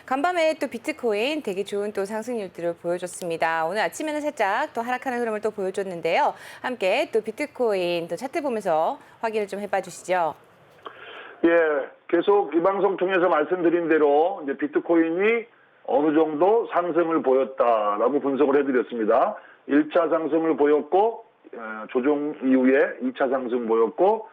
간밤에 또 비트코인 되게 좋은 또 상승률들을 보여줬습니다. 오늘 아침에는 살짝 또 하락하는 흐름을 또 보여줬는데요. 함께 또 비트코인 또 차트 보면서 확인을 좀 해봐 주시죠. 예, 계속 이 방송 통해서 말씀드린 대로 이제 비트코인이 어느 정도 상승을 보였다라고 분석을 해드렸습니다. 1차 상승을 보였고 조정 이후에 2차 상승 보였고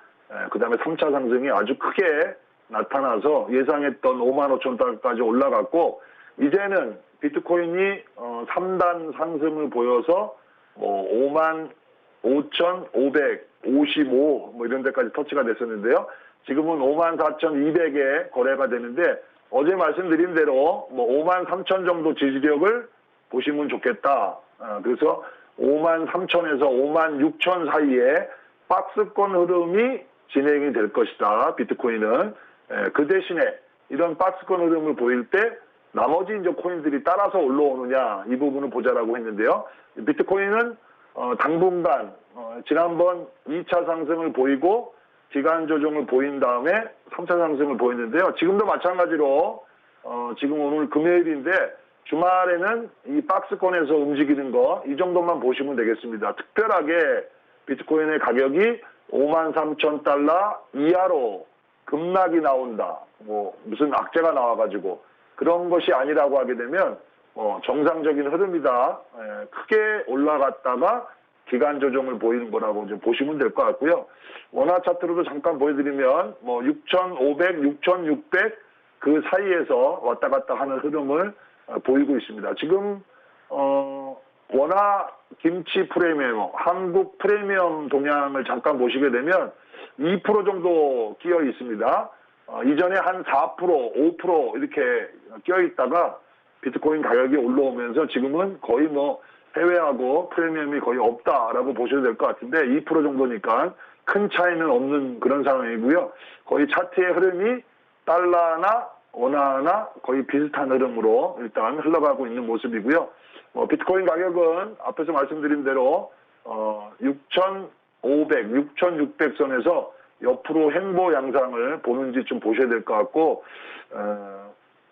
그 다음에 3차 상승이 아주 크게 나타나서 예상했던 5만 5천 달러까지 올라갔고 이제는 비트코인이 3단 상승을 보여서 5만 5,555 이런 데까지 터치가 됐었는데요. 지금은 54,200에 거래가 되는데 어제 말씀드린 대로 53,000 정도 지지력을 보시면 좋겠다. 그래서 53,000에서 56,000 사이에 박스권 흐름이 진행이 될 것이다. 비트코인은. 그 대신에 이런 박스권 흐름을 보일 때 나머지 이제 코인들이 따라서 올라오느냐 이 부분을 보자라고 했는데요. 비트코인은 당분간 지난번 2차 상승을 보이고 기간 조정을 보인 다음에 3차 상승을 보였는데요. 지금도 마찬가지로 지금 오늘 금요일인데 주말에는 이 박스권에서 움직이는 거 이 정도만 보시면 되겠습니다. 특별하게 비트코인의 가격이 53,000달러 이하로 급락이 나온다. 무슨 악재가 나와가지고 그런 것이 아니라고 하게 되면 정상적인 흐름이다. 크게 올라갔다가 기간 조정을 보이는 거라고 좀 보시면 될 것 같고요. 원화 차트로도 잠깐 보여드리면 6,500, 6,600 그 사이에서 왔다 갔다 하는 흐름을 보이고 있습니다. 지금 원화 김치 프리미엄, 한국 프리미엄 동향을 잠깐 보시게 되면 2% 정도 끼어 있습니다. 이전에 한 4%, 5% 이렇게 끼어 있다가 비트코인 가격이 올라오면서 지금은 거의 해외하고 프리미엄이 거의 없다라고 보셔도 될 것 같은데 2% 정도니까 큰 차이는 없는 그런 상황이고요. 거의 차트의 흐름이 달러나 원화나 거의 비슷한 흐름으로 일단 흘러가고 있는 모습이고요. 비트코인 가격은 앞에서 말씀드린 대로 6,500, 6,600 선에서 옆으로 횡보 양상을 보는지 좀 보셔야 될 것 같고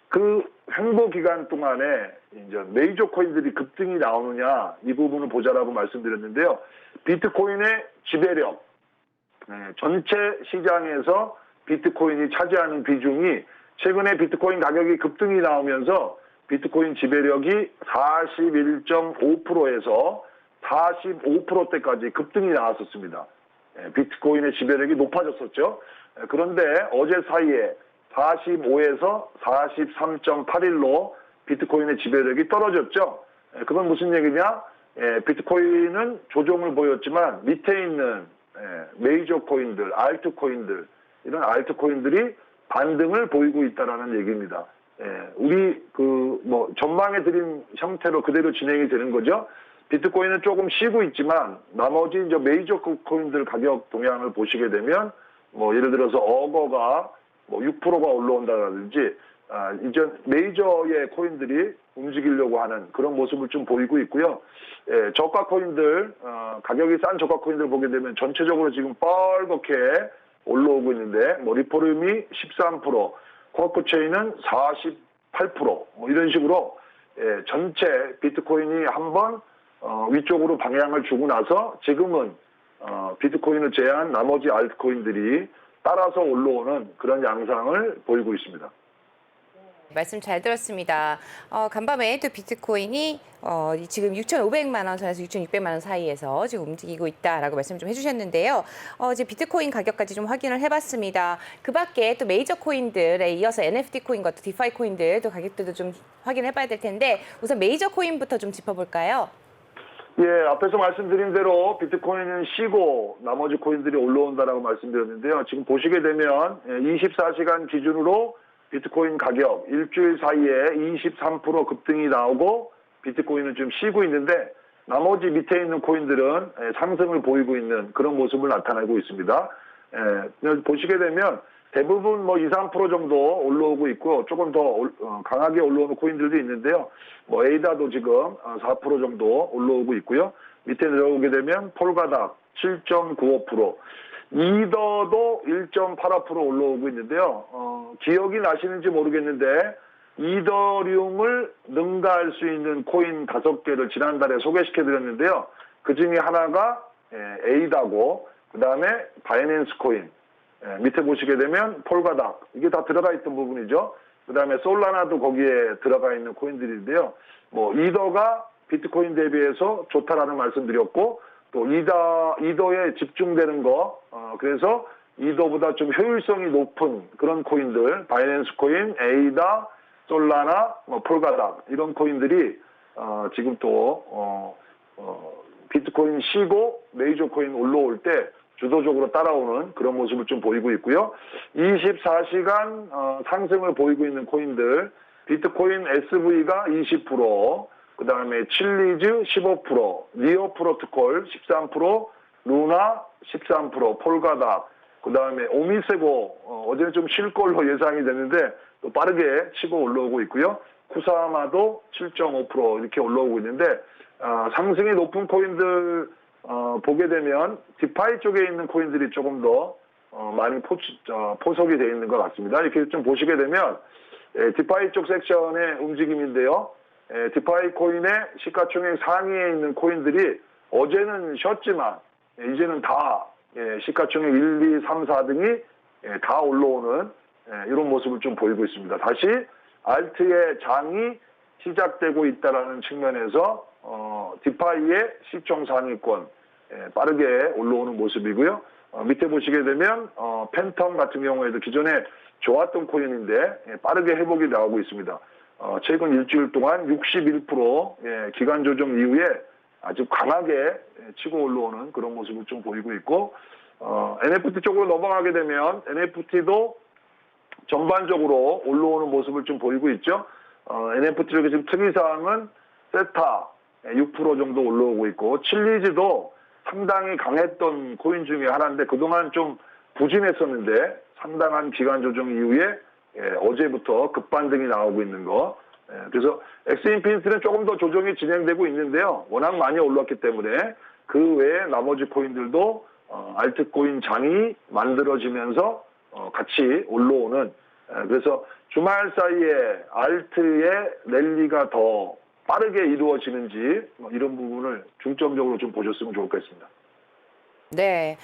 그 횡보 기간 동안에 이제 메이저 코인들이 급등이 나오느냐 이 부분을 보자라고 말씀드렸는데요. 비트코인의 지배력, 전체 시장에서 비트코인이 차지하는 비중이 최근에 비트코인 가격이 급등이 나오면서 비트코인 지배력이 41.5%에서 45%대까지 급등이 나왔었습니다. 비트코인의 지배력이 높아졌었죠. 그런데 어제 사이에 45에서 43.81로 비트코인의 지배력이 떨어졌죠. 그건 무슨 얘기냐? 비트코인은 조정을 보였지만 밑에 있는 메이저 코인들, 알트 코인들, 이런 알트 코인들이 반등을 보이고 있다는 얘기입니다. 우리 전망해 드린 형태로 그대로 진행이 되는 거죠. 비트코인은 조금 쉬고 있지만 나머지 이제 메이저 코인들 가격 동향을 보시게 되면 예를 들어서 어거가 6%가 올라온다든지 이제 메이저의 코인들이 움직이려고 하는 그런 모습을 좀 보이고 있고요. 저가 코인들 가격이 싼 저가 코인들 보게 되면 전체적으로 지금 뻘겋게 올라오고 있는데 리포름이 13%, 코어코체인은 48% 이런 식으로 전체 비트코인이 한번 위쪽으로 방향을 주고 나서 지금은 비트코인을 제외한 나머지 알트코인들이 따라서 올라오는 그런 양상을 보이고 있습니다. 말씀 잘 들었습니다. 간밤에 또 비트코인이 지금 6,500만 원 선에서 6,600만 원 사이에서 지금 움직이고 있다라고 말씀 좀 해주셨는데요. 이제 비트코인 가격까지 좀 확인을 해봤습니다. 그 밖에 또 메이저 코인들에 이어서 NFT 코인 같은 디파이 코인들 또 가격들도 좀 확인해봐야 될 텐데 우선 메이저 코인부터 좀 짚어볼까요? 예, 앞에서 말씀드린 대로 비트코인은 쉬고 나머지 코인들이 올라온다라고 말씀드렸는데요. 지금 보시게 되면 24시간 기준으로 비트코인 가격 일주일 사이에 23% 급등이 나오고 비트코인은 좀 쉬고 있는데 나머지 밑에 있는 코인들은 상승을 보이고 있는 그런 모습을 나타내고 있습니다. 보시게 되면 대부분 2, 3% 정도 올라오고 있고 조금 더 강하게 올라오는 코인들도 있는데요. 에이다도 지금 4% 정도 올라오고 있고요. 밑에 내려오게 되면 폴가닥 7.95%, 이더도 1.85% 올라오고 있는데요. 기억이 나시는지 모르겠는데 이더리움을 능가할 수 있는 코인 5개를 지난달에 소개시켜드렸는데요. 그 중에 하나가 에이다고, 그 다음에 바이낸스 코인, 밑에 보시게 되면 폴가닥, 이게 다 들어가 있던 부분이죠. 그 다음에 솔라나도 거기에 들어가 있는 코인들인데요. 뭐 이더가 비트코인 대비해서 좋다라는 말씀드렸고, 또 이더에 집중되는 거, 그래서 이더보다 좀 효율성이 높은 그런 코인들, 바이낸스 코인, 에이다, 솔라나, 폴가닥 이런 코인들이 지금 또 비트코인 쉬고 메이저 코인 올라올 때 주도적으로 따라오는 그런 모습을 좀 보이고 있고요. 24시간 상승을 보이고 있는 코인들, 비트코인 SV가 20%, 그 다음에 칠리즈 15%, 니어 프로토콜 13%, 루나 13%, 폴가닥, 그 다음에 오미세고 어제는 좀 쉴 걸로 예상이 됐는데 또 빠르게 치고 올라오고 있고요. 쿠사마도 7.5% 이렇게 올라오고 있는데 상승이 높은 코인들 보게 되면 디파이 쪽에 있는 코인들이 조금 더 많이 포석이 되어 있는 것 같습니다. 이렇게 좀 보시게 되면 디파이 쪽 섹션의 움직임인데요. 디파이 코인의 시가총액 상위에 있는 코인들이 어제는 쉬었지만 이제는 다 시가총액 1, 2, 3, 4등이 다 올라오는 이런 모습을 좀 보이고 있습니다. 다시 알트의 장이 시작되고 있다는 측면에서 디파이의 시총 상위권 빠르게 올라오는 모습이고요. 밑에 보시게 되면 팬텀 같은 경우에도 기존에 좋았던 코인인데 빠르게 회복이 나오고 있습니다. 최근 일주일 동안 61% 기간 조정 이후에 아주 강하게 치고 올라오는 그런 모습을 좀 보이고 있고, NFT 쪽으로 넘어가게 되면 NFT도 전반적으로 올라오는 모습을 좀 보이고 있죠. NFT 쪽에 지금 특이사항은 세타 6% 정도 올라오고 있고, 칠리즈도 상당히 강했던 코인 중에 하나인데 그동안 좀 부진했었는데 상당한 기간 조정 이후에 어제부터 급반등이 나오고 있는 거. 그래서 엑스인피니티는 조금 더 조정이 진행되고 있는데요. 워낙 많이 올랐기 때문에 그 외에 나머지 코인들도 알트코인 장이 만들어지면서 같이 올라오는, 그래서 주말 사이에 알트의 랠리가 더 빠르게 이루어지는지 이런 부분을 중점적으로 좀 보셨으면 좋겠습니다. 네.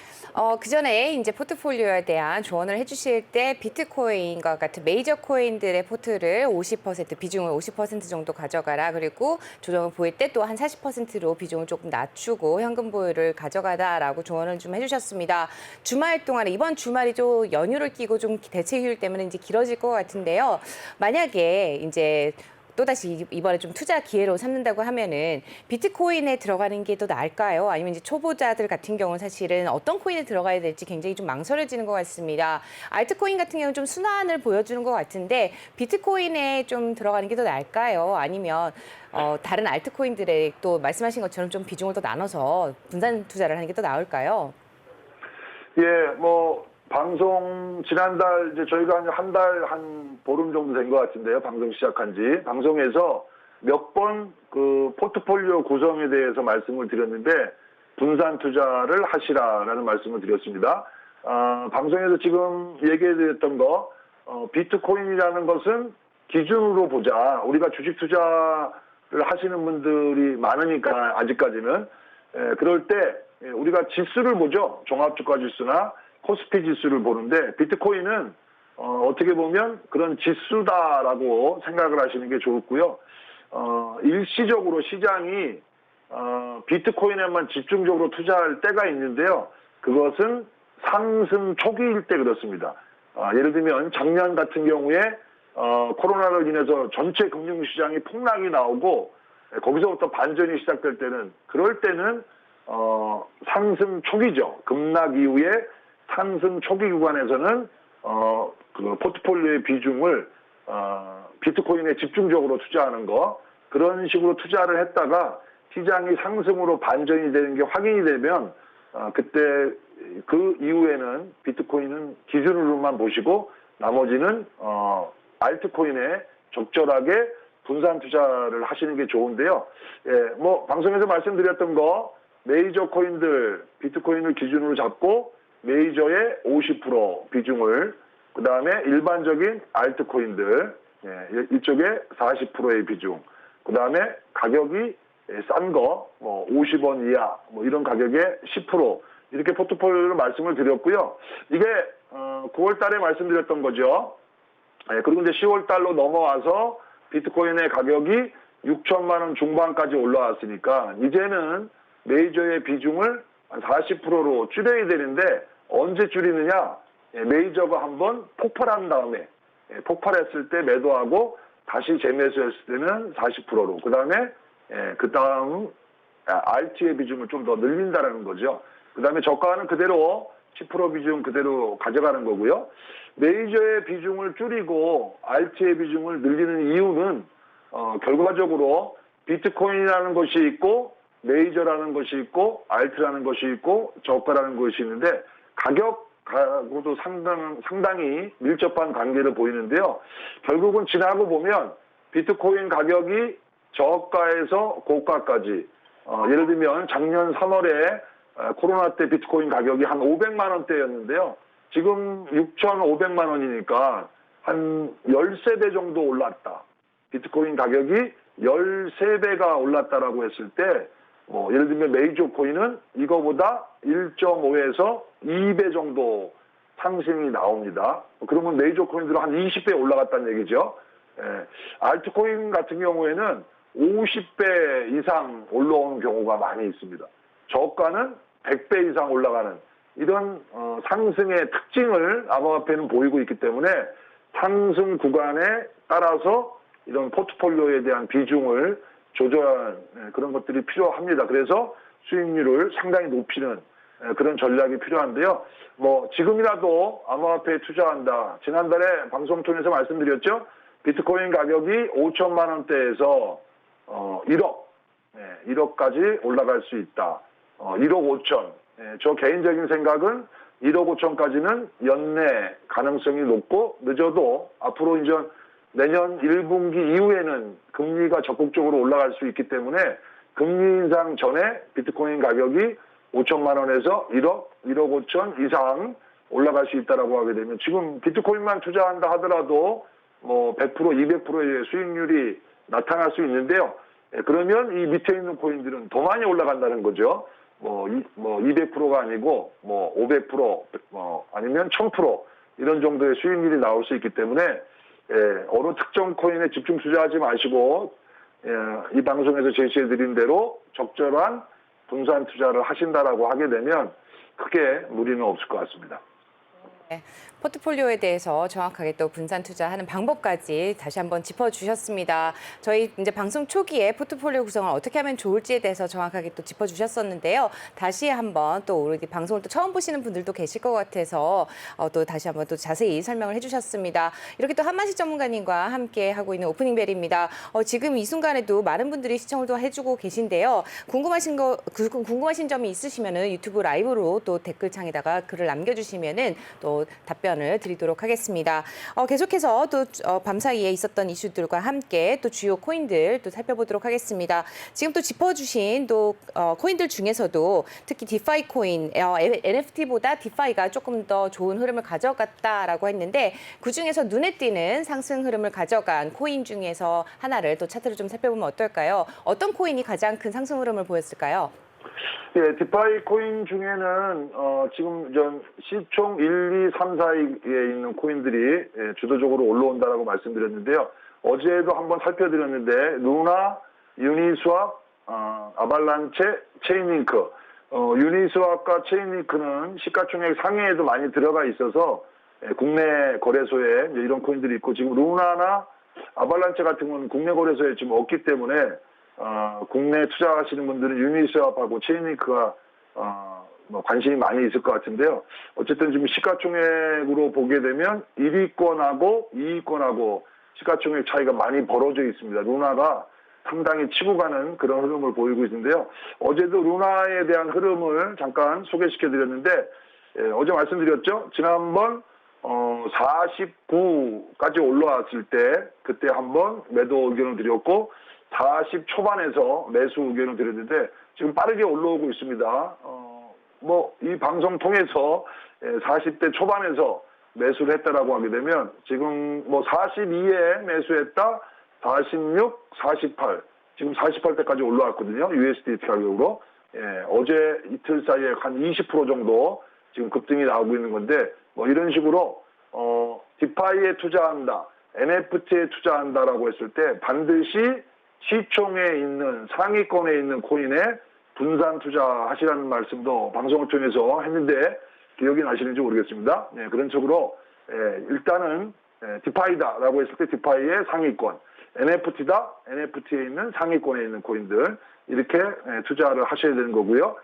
그 전에 이제 포트폴리오에 대한 조언을 해주실 때 비트코인과 같은 메이저 코인들의 포트를 50% 비중을 50% 정도 가져가라. 그리고 조정을 보일 때 또 한 40%로 비중을 조금 낮추고 현금 보유를 가져가다라고 조언을 좀 해주셨습니다. 주말 동안에 이번 주말이 좀 연휴를 끼고 좀 대체 휴일 때문에 이제 길어질 것 같은데요. 만약에 이제 또다시 이번에 좀 투자 기회로 삼는다고 하면은 비트코인에 들어가는 게 더 나을까요? 아니면 이제 초보자들 같은 경우는 사실은 어떤 코인에 들어가야 될지 굉장히 좀 망설여지는 것 같습니다. 알트코인 같은 경우는 좀 순환을 보여주는 것 같은데 비트코인에 좀 들어가는 게 더 나을까요? 아니면 다른 알트코인들에 또 말씀하신 것처럼 좀 비중을 더 나눠서 분산 투자를 하는 게 더 나을까요? 예, 방송 지난달 이제 저희가 한 달 한 보름 정도 된 것 같은데요. 방송 시작한 지. 방송에서 몇 번 그 포트폴리오 구성에 대해서 말씀을 드렸는데 분산 투자를 하시라라는 말씀을 드렸습니다. 방송에서 지금 얘기해 드렸던 거, 비트코인이라는 것은 기준으로 보자. 우리가 주식 투자를 하시는 분들이 많으니까 아직까지는. 그럴 때 우리가 지수를 보죠. 종합주가 지수나 코스피 지수를 보는데 비트코인은 어떻게 보면 그런 지수다라고 생각을 하시는 게 좋고요. 일시적으로 시장이 비트코인에만 집중적으로 투자할 때가 있는데요. 그것은 상승 초기일 때 그렇습니다. 예를 들면 작년 같은 경우에 코로나로 인해서 전체 금융시장이 폭락이 나오고 거기서부터 반전이 시작될 때는, 그럴 때는 상승 초기죠. 급락 이후에 상승 초기 구간에서는 그 포트폴리오의 비중을 비트코인에 집중적으로 투자하는 거, 그런 식으로 투자를 했다가 시장이 상승으로 반전이 되는 게 확인이 되면 그때 그 이후에는 비트코인은 기준으로만 보시고 나머지는 알트코인에 적절하게 분산 투자를 하시는 게 좋은데요. 방송에서 말씀드렸던 거, 메이저 코인들 비트코인을 기준으로 잡고 메이저의 50% 비중을, 그 다음에 일반적인 알트코인들, 이쪽에 40%의 비중. 그 다음에 가격이 싼 거, 뭐 50원 이하, 뭐 이런 가격에 10% 이렇게 포트폴리오를 말씀을 드렸고요. 이게 9월 달에 말씀드렸던 거죠. 그리고 이제 10월 달로 넘어와서 비트코인의 가격이 6천만 원 중반까지 올라왔으니까 이제는 메이저의 비중을 한 40%로 줄여야 되는데 언제 줄이느냐? 메이저가 한번 폭발한 다음에 폭발했을 때 매도하고 다시 재매수했을 때는 40%로 그 다음 RT의 비중을 좀 더 늘린다라는 거죠. 그 다음에 저가는 그대로 10% 비중 그대로 가져가는 거고요. 메이저의 비중을 줄이고 RT의 비중을 늘리는 이유는 결과적으로 비트코인이라는 것이 있고 메이저라는 것이 있고 RT라는 것이 있고 저가라는 것이 있는데 가격하고도 상당히 밀접한 관계를 보이는데요. 결국은 지나고 보면 비트코인 가격이 저가에서 고가까지 예를 들면 작년 3월에 코로나 때 비트코인 가격이 한 500만 원대였는데요. 지금 6,500만 원이니까 한 13배 정도 올랐다. 비트코인 가격이 13배가 올랐다라고 했을 때 예를 들면 메이저 코인은 이거보다 1.5에서 2배 정도 상승이 나옵니다. 그러면 메이저 코인들은 한 20배 올라갔다는 얘기죠. 알트코인 같은 경우에는 50배 이상 올라오는 경우가 많이 있습니다. 저가는 100배 이상 올라가는 이런 상승의 특징을 암호화폐는 보이고 있기 때문에 상승 구간에 따라서 이런 포트폴리오에 대한 비중을 조절하는 그런 것들이 필요합니다. 그래서 수익률을 상당히 높이는 그런 전략이 필요한데요. 지금이라도 암호화폐에 투자한다. 지난달에 방송 통해서 말씀드렸죠. 비트코인 가격이 5천만 원대에서 1억까지 올라갈 수 있다. 1억 5천. 저 개인적인 생각은 1억 5천까지는 연내 가능성이 높고 늦어도 앞으로 이제 내년 1분기 이후에는 금리가 적극적으로 올라갈 수 있기 때문에 금리 인상 전에 비트코인 가격이 5천만 원에서 1억 5천 이상 올라갈 수 있다라고 하게 되면 지금 비트코인만 투자한다 하더라도 100%, 200%의 수익률이 나타날 수 있는데요. 그러면 이 밑에 있는 코인들은 더 많이 올라간다는 거죠. 200%가 아니고 500%, 아니면 1000% 이런 정도의 수익률이 나올 수 있기 때문에 어느 특정 코인에 집중 투자하지 마시고 이 방송에서 제시해드린 대로 적절한 분산 투자를 하신다라고 하게 되면 크게 무리는 없을 것 같습니다. 네, 포트폴리오에 대해서 정확하게 또 분산 투자하는 방법까지 다시 한번 짚어주셨습니다. 저희 이제 방송 초기에 포트폴리오 구성을 어떻게 하면 좋을지에 대해서 정확하게 또 짚어주셨었는데요. 다시 한번 또 우리 방송을 또 처음 보시는 분들도 계실 것 같아서 또 다시 한번 또 자세히 설명을 해주셨습니다. 이렇게 또 한만식 전문가님과 함께 하고 있는 오프닝벨입니다. 지금 이 순간에도 많은 분들이 시청을 또 해주고 계신데요. 궁금하신 점이 있으시면은 유튜브 라이브로 또 댓글창에다가 글을 남겨주시면은 또 답변을 드리도록 하겠습니다. 계속해서 또 밤사이에 있었던 이슈들과 함께 또 주요 코인들 또 살펴보도록 하겠습니다. 지금 또 짚어주신 또 코인들 중에서도 특히 디파이 코인, NFT보다 디파이가 조금 더 좋은 흐름을 가져갔다라고 했는데 그 중에서 눈에 띄는 상승 흐름을 가져간 코인 중에서 하나를 또 차트를 좀 살펴보면 어떨까요? 어떤 코인이 가장 큰 상승 흐름을 보였을까요? 예, 디파이 코인 중에는 지금 시총 1, 2, 3, 4위에 있는 코인들이 주도적으로 올라온다라고 말씀드렸는데요. 어제도 한번 살펴드렸는데 루나, 유니스왑, 아발란체, 체인링크. 유니스왑과 체인링크는 시가총액 상위에도 많이 들어가 있어서 국내 거래소에 이런 코인들이 있고 지금 루나나 아발란체 같은 건 국내 거래소에 지금 없기 때문에 국내 투자하시는 분들은 유니스왑하고 체인링크가 관심이 많이 있을 것 같은데요. 어쨌든 지금 시가총액으로 보게 되면 1위권하고 2위권하고 시가총액 차이가 많이 벌어져 있습니다. 루나가 상당히 치고 가는 그런 흐름을 보이고 있는데요. 어제도 루나에 대한 흐름을 잠깐 소개시켜드렸는데 어제 말씀드렸죠. 지난번 49까지 올라왔을 때 그때 한번 매도 의견을 드렸고 40 초반에서 매수 의견을 드렸는데 지금 빠르게 올라오고 있습니다. 이 방송 통해서 40대 초반에서 매수를 했다라고 하게 되면 지금 뭐 42에 매수했다, 46, 48, 지금 48대까지 올라왔거든요. USDT 가격으로. 예, 어제 이틀 사이에 한 20% 정도 지금 급등이 나오고 있는 건데, 뭐 이런 식으로 디파이에 투자한다, NFT에 투자한다라고 했을 때 반드시 시총에 있는 상위권에 있는 코인에 분산 투자하시라는 말씀도 방송을 통해서 했는데 기억이 나시는지 모르겠습니다. 예, 그런 식으로 일단은 디파이다라고 했을 때 디파이의 상위권, NFT다, NFT에 있는 상위권에 있는 코인들 이렇게 투자를 하셔야 되는 거고요.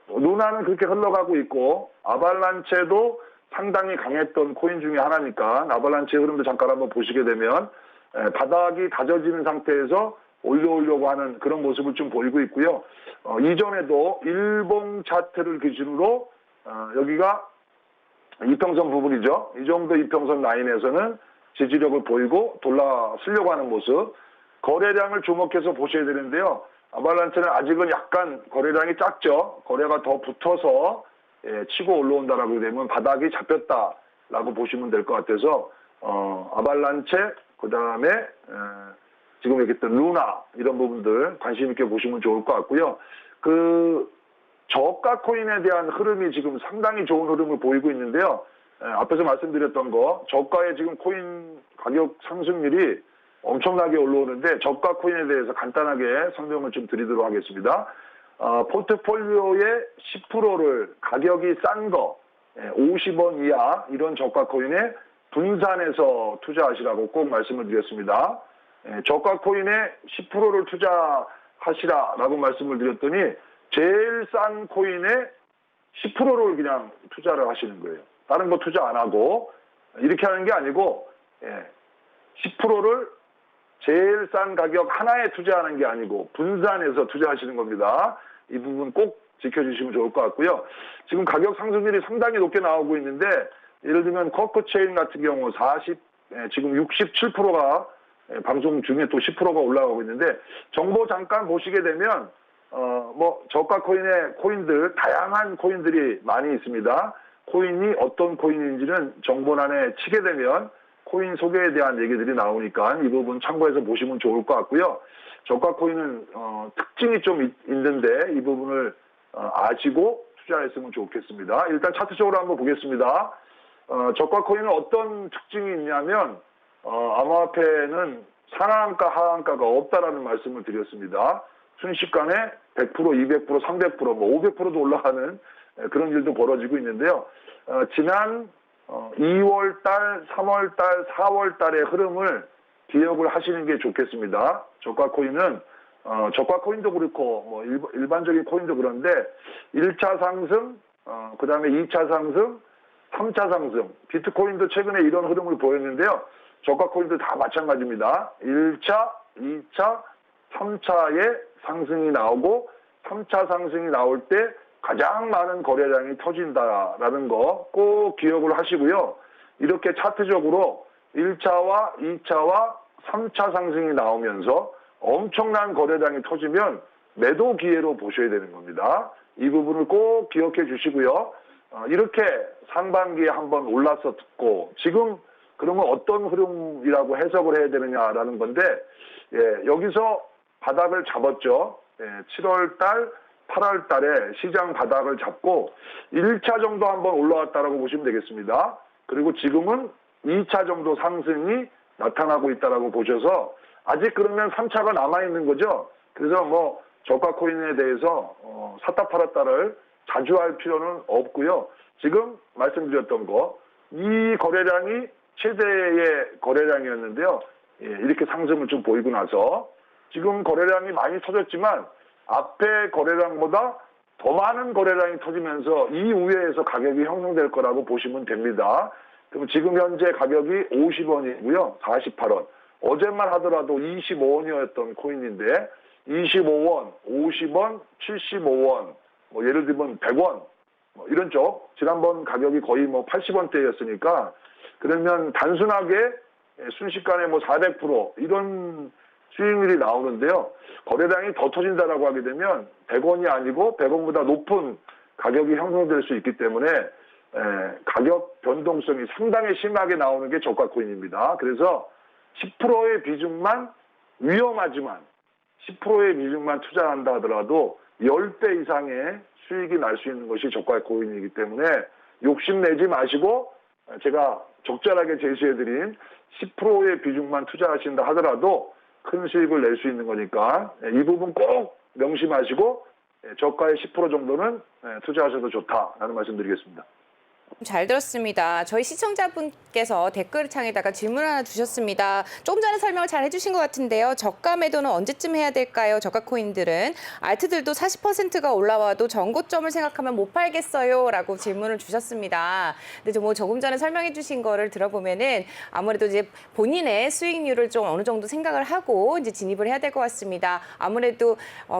루나는 그렇게 흘러가고 있고 아발란체도 상당히 강했던 코인 중에 하나니까 아발란체의 흐름도 잠깐 한번 보시게 되면 바닥이 다져지는 상태에서 올려오려고 하는 그런 모습을 좀 보이고 있고요. 이전에도 일봉 차트를 기준으로 여기가 이평선 부분이죠. 이 정도 이평선 라인에서는 지지력을 보이고 돌아서려고 하는 모습, 거래량을 주목해서 보셔야 되는데요. 아발란체는 아직은 약간 거래량이 작죠. 거래가 더 붙어서 치고 올라온다라고 되면 바닥이 잡혔다라고 보시면 될 것 같아서 아발란체, 그 다음에 지금 얘기했던 루나 이런 부분들 관심 있게 보시면 좋을 것 같고요. 그 저가 코인에 대한 흐름이 지금 상당히 좋은 흐름을 보이고 있는데요. 앞에서 말씀드렸던 거 저가의 지금 코인 가격 상승률이 엄청나게 올라오는데 저가 코인에 대해서 간단하게 설명을 좀 드리도록 하겠습니다. 포트폴리오의 10%를 가격이 싼 거 50원 이하 이런 저가 코인에 분산해서 투자하시라고 꼭 말씀을 드렸습니다. 저가 코인에 10%를 투자하시라라고 말씀을 드렸더니 제일 싼 코인에 10%를 그냥 투자를 하시는 거예요. 다른 거 투자 안 하고 이렇게 하는 게 아니고 10%를 제일 싼 가격 하나에 투자하는 게 아니고 분산해서 투자하시는 겁니다. 이 부분 꼭 지켜주시면 좋을 것 같고요. 지금 가격 상승률이 상당히 높게 나오고 있는데 예를 들면 커크체인 같은 경우 지금 67%가 방송 중에 또 10%가 올라가고 있는데 정보 잠깐 보시게 되면 뭐 저가 코인의 코인들 다양한 코인들이 많이 있습니다. 코인이 어떤 코인인지는 정보란에 치게 되면 코인 소개에 대한 얘기들이 나오니까 이 부분 참고해서 보시면 좋을 것 같고요. 저가 코인은 특징이 좀 있는데 이 부분을 아시고 투자했으면 좋겠습니다. 일단 차트적으로 한번 보겠습니다. 저가 코인은 어떤 특징이 있냐면 암호화폐는 상한가 하한가가 없다라는 말씀을 드렸습니다. 순식간에 100%, 200%, 300%, 뭐 500%도 올라가는 그런 일도 벌어지고 있는데요. 지난 2월달, 3월달, 4월달의 흐름을 기억을 하시는 게 좋겠습니다. 저가 코인은 저가 코인도 그렇고 뭐 일반적인 코인도 그런데 1차 상승, 그 다음에 2차 상승, 3차 상승, 비트코인도 최근에 이런 흐름을 보였는데요. 저가 코인도 다 마찬가지입니다. 1차, 2차, 3차의 상승이 나오고 3차 상승이 나올 때 가장 많은 거래량이 터진다라는 거 꼭 기억을 하시고요. 이렇게 차트적으로 1차와 2차와 3차 상승이 나오면서 엄청난 거래량이 터지면 매도 기회로 보셔야 되는 겁니다. 이 부분을 꼭 기억해 주시고요. 이렇게 상반기에 한번 올랐었고 지금 그러면 어떤 흐름이라고 해석을 해야 되느냐라는 건데 여기서 바닥을 잡았죠. 7월 달, 8월 달에 시장 바닥을 잡고 1차 정도 한번 올라왔다라고 보시면 되겠습니다. 그리고 지금은 2차 정도 상승이 나타나고 있다라고 보셔서 아직 그러면 3차가 남아있는 거죠. 그래서 뭐 저가 코인에 대해서 샀다 팔았다를 자주 할 필요는 없고요. 지금 말씀드렸던 거 이 거래량이 최대의 거래량이었는데요. 이렇게 상승을 좀 보이고 나서 지금 거래량이 많이 터졌지만 앞에 거래량보다 더 많은 거래량이 터지면서 이 우회에서 가격이 형성될 거라고 보시면 됩니다. 그럼 지금 현재 가격이 50원이고요. 48원. 어제만 하더라도 25원이었던 코인인데 25원, 50원, 75원, 뭐 예를 들면 100원 뭐 이런 쪽 지난번 가격이 거의 뭐 80원대였으니까 그러면 단순하게 순식간에 뭐 400% 이런 수익률이 나오는데요. 거래량이 더 터진다라고 하게 되면 100원이 아니고 100원보다 높은 가격이 형성될 수 있기 때문에 가격 변동성이 상당히 심하게 나오는 게 저가 코인입니다. 그래서 10%의 비중만 위험하지만 10%의 비중만 투자한다 하더라도 10배 이상의 수익이 날 수 있는 것이 저가 코인이기 때문에 욕심내지 마시고 제가 적절하게 제시해드린 10%의 비중만 투자하신다 하더라도 큰 수익을 낼 수 있는 거니까 이 부분 꼭 명심하시고 저가의 10% 정도는 투자하셔도 좋다라는 말씀드리겠습니다. 잘 들었습니다. 저희 시청자분께서 댓글창에다가 질문 하나 주셨습니다. 조금 전에 설명을 잘 해주신 것 같은데요. 저가 매도는 언제쯤 해야 될까요? 저가 코인들은 알트들도 40%가 올라와도 전고점을 생각하면 못 팔겠어요? 라고 질문을 주셨습니다. 근데 뭐 조금 전에 설명해 주신 거를 들어보면은 아무래도 이제 본인의 수익률을 좀 어느 정도 생각을 하고 이제 진입을 해야 될 것 같습니다. 아무래도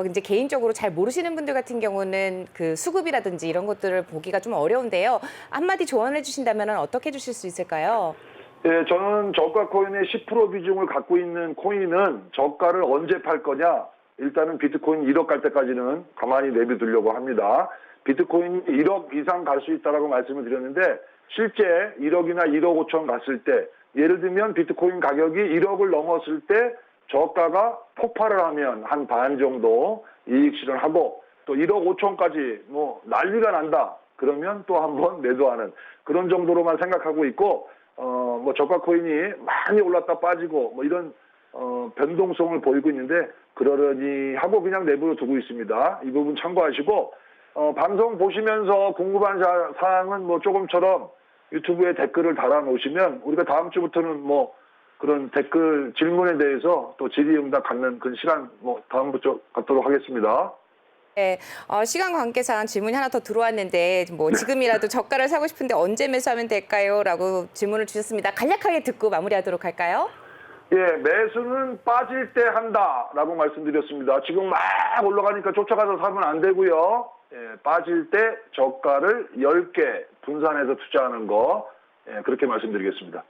이제 개인적으로 잘 모르시는 분들 같은 경우는 그 수급이라든지 이런 것들을 보기가 좀 어려운데요. 한마디 조언해 주신다면 어떻게 해주실 수 있을까요? 예, 저는 저가 코인의 10% 비중을 갖고 있는 코인은 저가를 언제 팔 거냐? 일단은 비트코인 1억 갈 때까지는 가만히 내비두려고 합니다. 비트코인이 1억 이상 갈 수 있다라고 말씀을 드렸는데 실제 1억이나 1억 5천 갔을 때 예를 들면 비트코인 가격이 1억을 넘었을 때 저가가 폭발을 하면 한 반 정도 이익 실현하고 또 1억 5천까지 뭐 난리가 난다. 그러면 또 한 번 매도하는 그런 정도로만 생각하고 있고, 뭐 저가 코인이 많이 올랐다 빠지고 뭐 이런 변동성을 보이고 있는데 그러려니 하고 그냥 내버려 두고 있습니다. 이 부분 참고하시고 방송 보시면서 궁금한 사항은 뭐 조금처럼 유튜브에 댓글을 달아놓으시면 우리가 다음 주부터는 뭐 그런 댓글 질문에 대해서 또 질의응답 갖는 그런 시간 뭐 다음부터 갖도록 하겠습니다. 네, 시간 관계상 질문이 하나 더 들어왔는데 뭐 지금이라도 저가를 사고 싶은데 언제 매수하면 될까요? 라고 질문을 주셨습니다. 간략하게 듣고 마무리하도록 할까요? 예, 매수는 빠질 때 한다라고 말씀드렸습니다. 지금 막 올라가니까 쫓아가서 사면 안 되고요. 예, 빠질 때 저가를 10개 분산해서 투자하는 거 그렇게 말씀드리겠습니다.